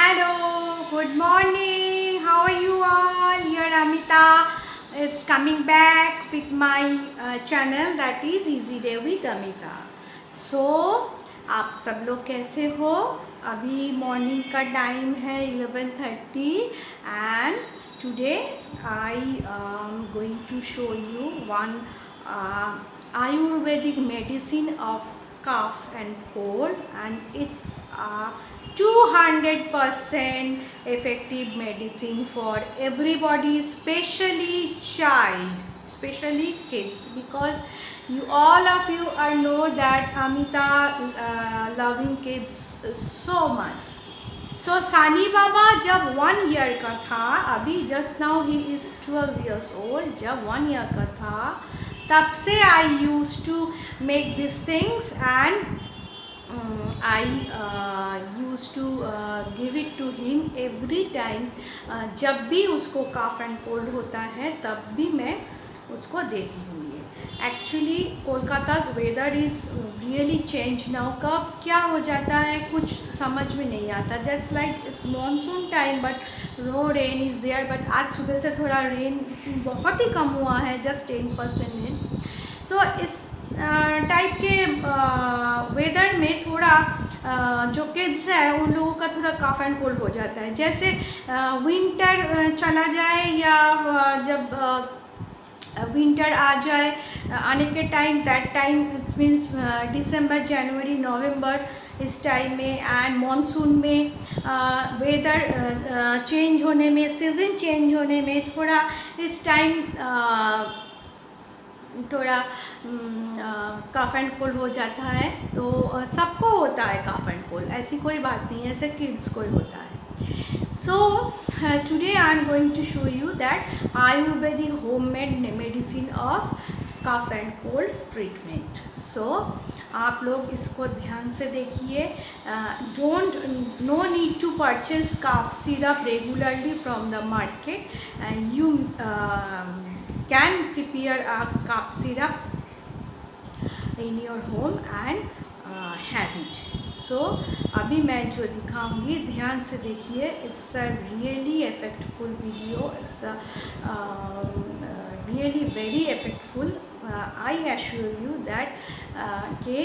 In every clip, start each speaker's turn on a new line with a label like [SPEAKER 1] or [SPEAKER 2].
[SPEAKER 1] Hello, good morning. How are you all? Here Amita. It's coming back with my channel that is Easy Day with Amita. So आप सब लोग कैसे हो? अभी morning का time है 11:30 and today I am going to show you one Ayurvedic medicine of cough and cold, and it's a 200% effective medicine for everybody, especially child, especially kids, because you all of you are know that Amita loving kids so much. So Sani Baba जब 1 year का था, अभी just now he is 12 years old, जब 1 year का था तब से I used to make these things and I used to give it to him every time. जब भी उसको काफ एंड कोल्ड होता है तब भी मैं उसको देती हूँ ये. Actually Kolkata's weather is really change now. कब क्या हो जाता है कुछ समझ में नहीं आता. Just like it's monsoon time but no rain is there. But आज सुबह से थोड़ा रेन बहुत ही कम हुआ है, जस्ट 10% रेन. सो इस टाइप के वेदर में थोड़ा जो किड्स है उन लोगों का थोड़ा कफ एंड कोल्ड हो जाता है. जैसे विंटर चला जाए या जब विंटर आ जाए आने के time, that time it's means December, January, November, इस टाइम में एंड मानसून में वेदर चेंज होने में, सीज़न चेंज होने में थोड़ा इस टाइम थोड़ा कफ एंड कोल्ड हो जाता है. तो सबको होता है कफ एंड कोल्ड, ऐसी कोई बात नहीं है, ऐसे किड्स को ही होता है. So today I am going to show you that Ayurvedic homemade medicine of cough and cold treatment. So आप लोग इसको ध्यान से देखिए. No need to purchase cough syrup regularly from the market. You can prepare a cough syrup in your home and have it. So अभी मैं जो दिखाऊंगी ध्यान से देखिए. It's a really effectful video. It's really very effectful. I assure you that के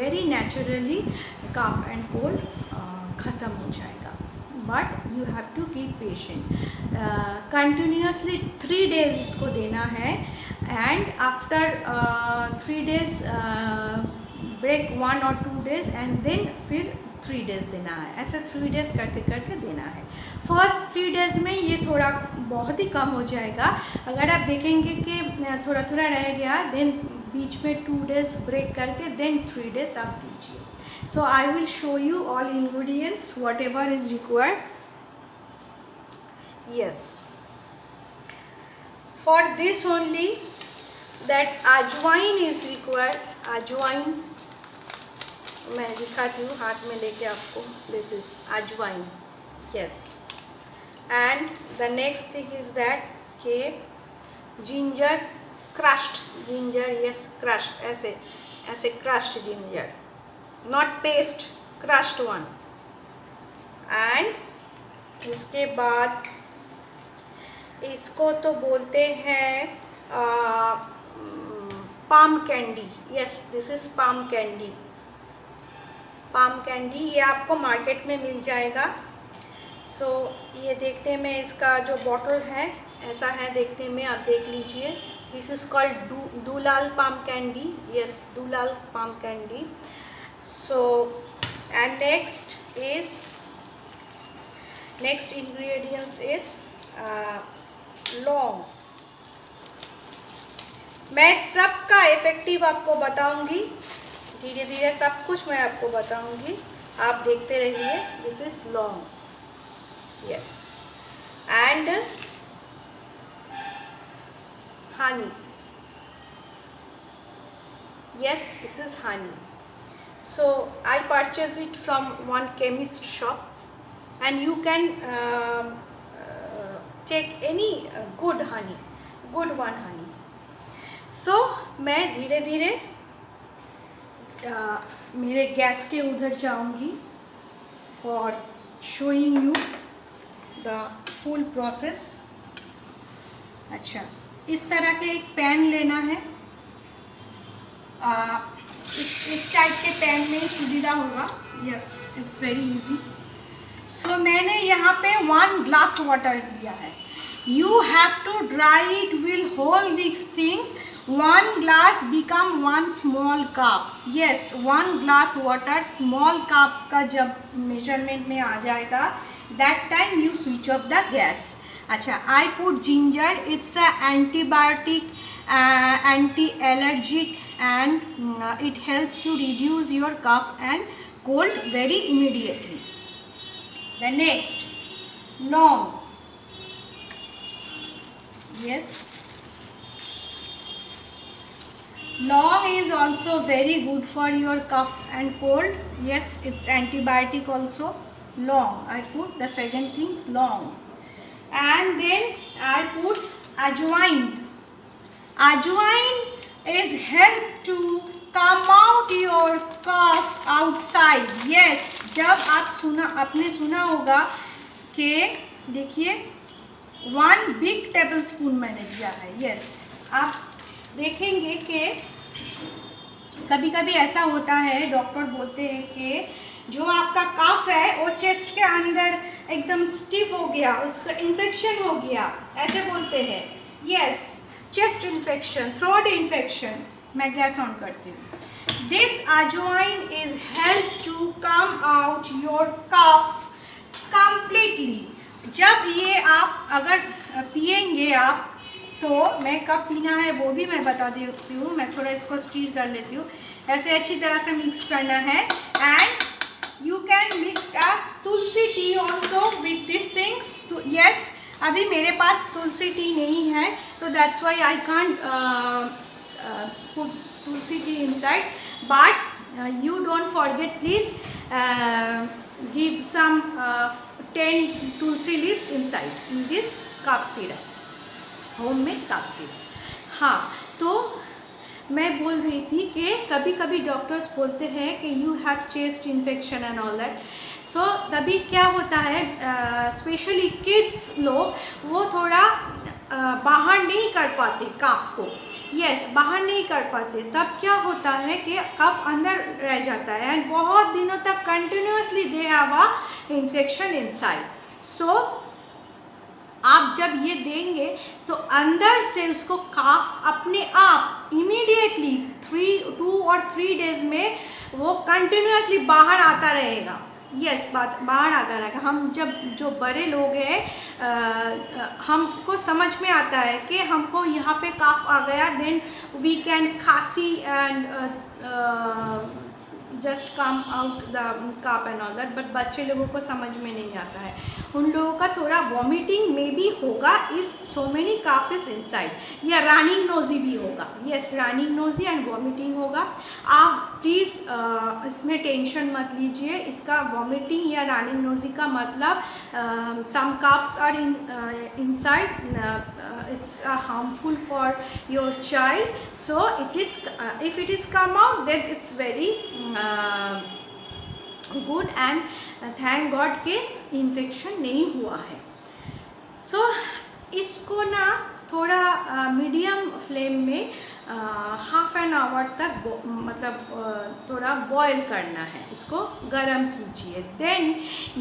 [SPEAKER 1] very naturally cough and cold ख़त्म हो जाएगा. But you have to keep patient. Continuously 3 days इसको देना है and after 3 days break 1 or 2 days and then फिर 3 days देना है. ऐसे 3 days करते करते देना है. फर्स्ट 3 days में ये थोड़ा बहुत ही कम हो जाएगा. अगर आप देखेंगे कि थोड़ा थोड़ा रह गया, देन बीच में 2 days ब्रेक करके देन 3 days आप दीजिए. So I will show you all ingredients whatever is required. Yes, for this only that ajwain is required. अजवाइन मैं दिखाती हूँ हाथ में लेके आपको. This is ajwain. Yes, and the next thing is that के ginger, crushed ginger. Yes, crushed, ऐसे ऐसे crushed ginger, not paste, crushed one. And उसके बाद इसको तो बोलते हैं palm candy. Yes, this is palm candy. Palm candy ये आपको मार्केट में मिल जाएगा. सो ये देखने में इसका जो बॉटल है ऐसा है देखने में, आप देख लीजिए. This is called Dulal palm candy. Yes, Dulal palm candy. So and next ingredients is laung. मैं सबका इफेक्टिव आपको बताऊंगी, धीरे धीरे सब कुछ मैं आपको बताऊंगी, आप देखते रहिए. This is laung. Yes, and honey. Yes, this is honey. So I purchase it from one chemist shop and you can take any good honey, good one honey. So मैं धीरे धीरे मेरे गैस के उधर जाऊंगी. for showing you the full process. अच्छा, इस तरह के एक पैन लेना है. इस टाइप के पैन में सुविधा होगा. Yes, it's very easy. So मैंने यहाँ पे 1 ग्लास वाटर दिया है. You have to dry it, will hold these things. 1 glass become 1 small cup. Yes, 1 glass water small cup का जब measurement में आ जाएगा, that time you switch off the gas. अच्छा, I put ginger. It's a antibiotic, anti-allergic, and it helps to reduce your cough and cold very immediately. The next, long. Yes, long is also very good for your cough and cold. Yes, it's antibiotic also. Long, I put the second things, long. And then I put ajwain. Ajwain is help to come out your cough outside. Yes, जब आपने सुना होगा कि देखिए 1 big table spoon मैंने दिया है. Yes, आप देखेंगे कि कभी कभी ऐसा होता है, डॉक्टर बोलते हैं कि जो आपका कफ है वो चेस्ट के अंदर एकदम स्टिफ हो गया, उसका इन्फेक्शन हो गया, ऐसे बोलते हैं. Yes, chest infection, throat infection. मैं गैस ऑन करती हूँ. This ajwain is help to come out your cough completely. जब ये आप अगर पिएंगे आप, तो मैं कब पीना है वो भी मैं बता देती हूँ. मैं थोड़ा इसको स्टीर कर लेती हूँ. ऐसे अच्छी तरह से मिक्स करना है. And you can mix a Tulsi T also with this things. तो यस, अभी मेरे पास तुलसी टी नहीं है, तो that's why I can't put Tulsi T inside. But you don't forget, please give some 10 tulsi leaves inside in this cough syrup, homemade cough syrup. हाँ, तो मैं बोल रही थी कि कभी कभी डॉक्टर्स बोलते हैं कि you have chest infection and all that. So तभी क्या होता है, स्पेशली किड्स लोग वो थोड़ा बाहर नहीं कर पाते कफ को. यस, बाहर नहीं कर पाते. तब क्या होता है कि कफ अंदर रह जाता है एंड बहुत दिनों तक continuously they have a infection inside. So आप जब ये देंगे तो अंदर से उसको कफ अपने आप इमीडिएटली 2 और 3 डेज में वो कंटिन्यूसली बाहर आता रहेगा. यस, बाहर आता रहेगा. हम जब जो बड़े लोग हैं, हमको समझ में आता है कि हमको यहाँ पे कफ आ गया, then we can khansi and just come out the cough and all that. But बच्चे लोगों को समझ में नहीं आता है. उन लोगों का थोड़ा वॉमिटिंग में भी होगा if so many cough is inside, या रनिंग नोजी भी होगा. Yes, running nosy and vomiting होगा. आप प्लीज़ इसमें टेंशन मत लीजिए. इसका वॉमिटिंग या रनिंग नोजी का मतलब some coughs are inside, it's harmful for your child. So it is, if it is come out, then it's very good, and thank God के इन्फेक्शन नहीं हुआ है. सो इसको ना थोड़ा मीडियम फ्लेम में हाफ एन आवर तक मतलब थोड़ा बॉयल करना है. इसको गरम कीजिए. Then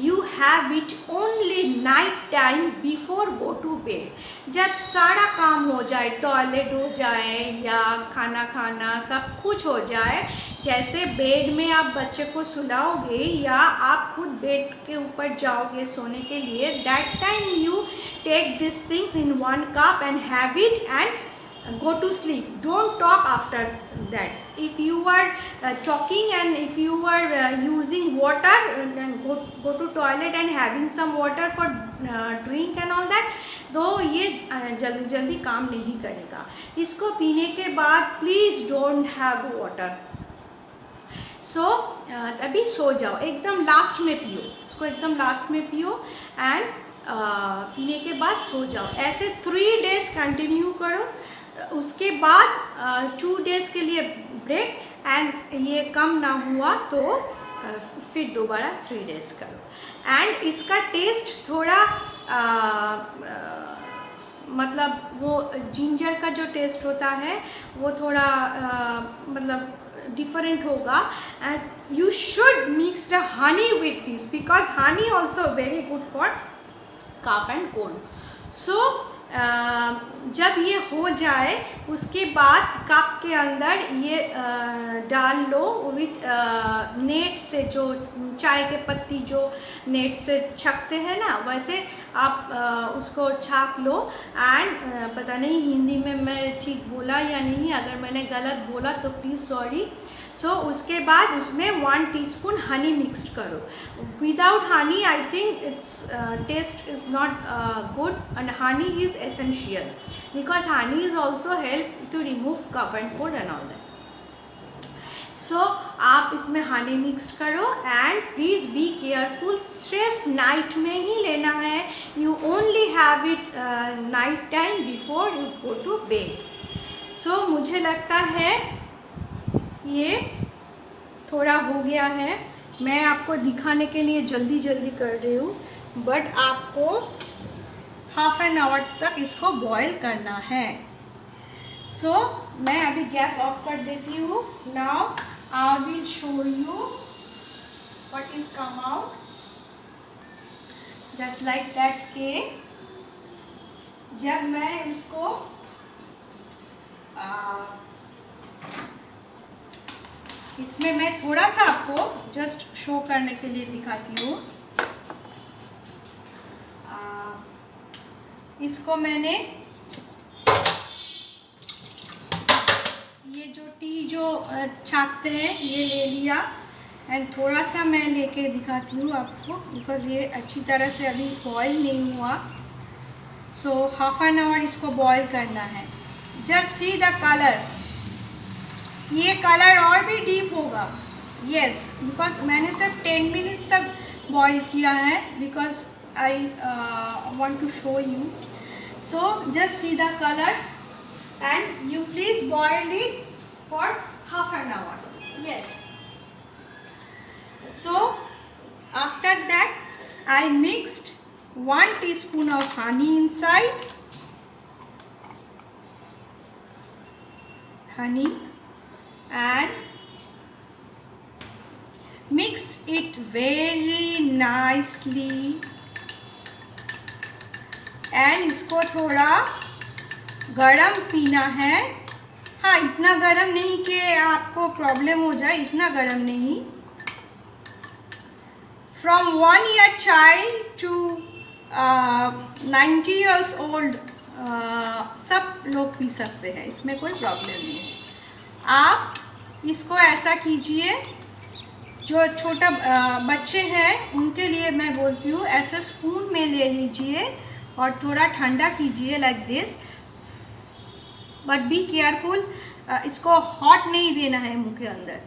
[SPEAKER 1] you have it only night time before go to bed. जब सारा काम हो जाए, टॉयलेट हो जाए या खाना खाना सब कुछ हो जाए, जैसे बेड में आप बच्चे को सुलाओगे या आप खुद बेड के ऊपर जाओगे सोने के लिए, that time you take this things in 1 cup and have it and go to sleep. Don't talk after that. If you are talking and if you are using water, then go to toilet and having some water for drink and all that, तो ये जल्दी जल्दी काम नहीं करेगा. इसको पीने के बाद प्लीज़ डोंट हैव वाटर. सो अभी सो जाओ, एकदम लास्ट में पियो. इसको एकदम लास्ट में पियो एंड पीने के बाद सो जाओ. ऐसे 3 डेज कंटिन्यू करो. उसके बाद 2 डेज के लिए ब्रेक, एंड ये कम ना हुआ तो फिर दोबारा 3 डेज़ करो। एंड इसका टेस्ट थोड़ा मतलब वो जिंजर का जो टेस्ट होता है वो थोड़ा मतलब डिफरेंट होगा। And you should mix the honey with this because honey also very good for cough and cold. So जब ये हो जाए उसके बाद कप के अंदर ये डाल लो विथ नेट से, जो चाय के पत्ती जो नेट से छकते हैं ना, वैसे आप उसको छाक लो। एंड पता नहीं हिंदी में मैं ठीक बोला या नहीं, अगर मैंने गलत बोला तो प्लीज़ सॉरी। सो उसके बाद उसमें 1 टीस्पून हनी मिक्सड करो। Without honey I think it's taste is not good and honey is essential because honey is also help to remove cough and cold and all that. So आप इसमें honey mixed करो and please be careful, सिर्फ night में ही लेना है। You only have it night time before you go to bed. So मुझे लगता है ये थोड़ा हो गया है, मैं आपको दिखाने के लिए जल्दी जल्दी कर रही हूँ, बट आपको हाफ एन आवर तक इसको बॉईल करना है। सो मैं अभी गैस ऑफ कर देती हूँ। Now I will show you what is come out just like that के जब मैं इसको इसमें मैं थोड़ा सा आपको जस्ट शो करने के लिए दिखाती हूँ। इसको मैंने ये जो टी जो छापते हैं ये ले लिया एंड थोड़ा सा मैं लेके दिखाती हूँ आपको बिकॉज ये अच्छी तरह से अभी बॉईल नहीं हुआ। सो हाफ एन आवर इसको बॉईल करना है। जस्ट सी द कलर, ये कलर और भी डीप होगा। यस बिकॉज मैंने सिर्फ 10 मिनट्स तक बॉईल किया है because I want to show you. So just see the colour and you please boil it for half an hour. Yes, so after that I mixed 1 teaspoon of honey inside, honey, and mix it very nicely and इसको थोड़ा गरम पीना है। हाँ, इतना गरम नहीं कि आपको प्रॉब्लम हो जाए, इतना गरम नहीं। From 1 year child to 90 years old सब लोग पी सकते हैं, इसमें कोई प्रॉब्लम नहीं है। आप इसको ऐसा कीजिए, जो छोटा बच्चे हैं उनके लिए मैं बोलती हूँ ऐसे स्पून में ले लीजिए और थोड़ा ठंडा कीजिए like this, but be careful, इसको हॉट नहीं देना है मुंह के अंदर।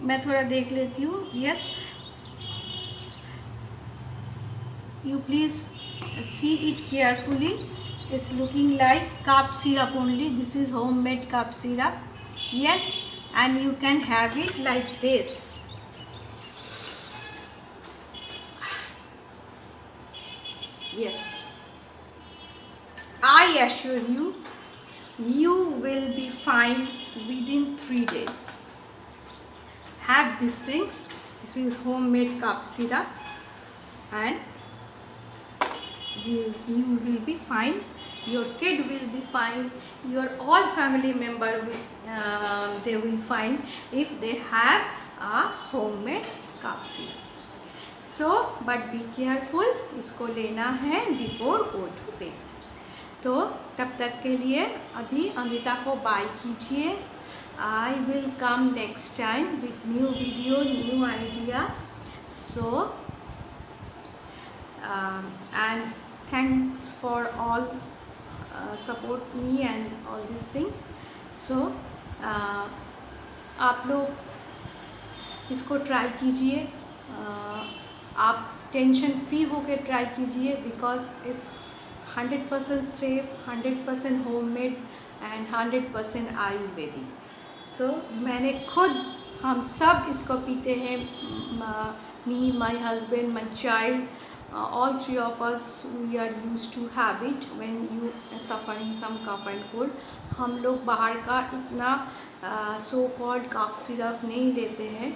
[SPEAKER 1] मैं थोड़ा देख लेती हूँ। Yes, you please see it carefully. It's looking like cup syrup only. This is homemade cup syrup. Yes, and you can have it like this. Yes, I assure you, you will be fine within 3 days. Have these things. This is homemade cup syrup and you will be fine, your kid will be fine, your all family member will they will fine if they have a homemade cough syrup. So but be careful, इसको लेना है before go to bed। तो तब तक के लिए अभी अमिता को बाय कीजिए। I will come next time with new video, new idea। So and thanks for all support me and all these things। So आप लोग इसको ट्राई कीजिए, आप टेंशन फ्री होकर ट्राई कीजिए because it's 100% safe, 100% homemade and 100% Ayurvedic. So मैंने खुद हम सब इसको पीते हैं, me, my husband, my child, all three of us we are used to have it when you suffering some cough and cold. हम लोग बाहर का इतना सो कॉल्ड कफ सिरप नहीं लेते हैं,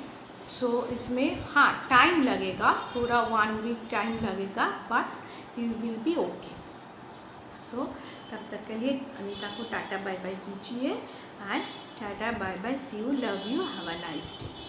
[SPEAKER 1] सो इसमें हाँ टाइम लगेगा, थोड़ा 1 वीक टाइम लगेगा, but you will be okay. So तब तक के लिए अनीता को टाटा बाय बाय कीजिए, and tata bye bye, see you, love you, have a nice day.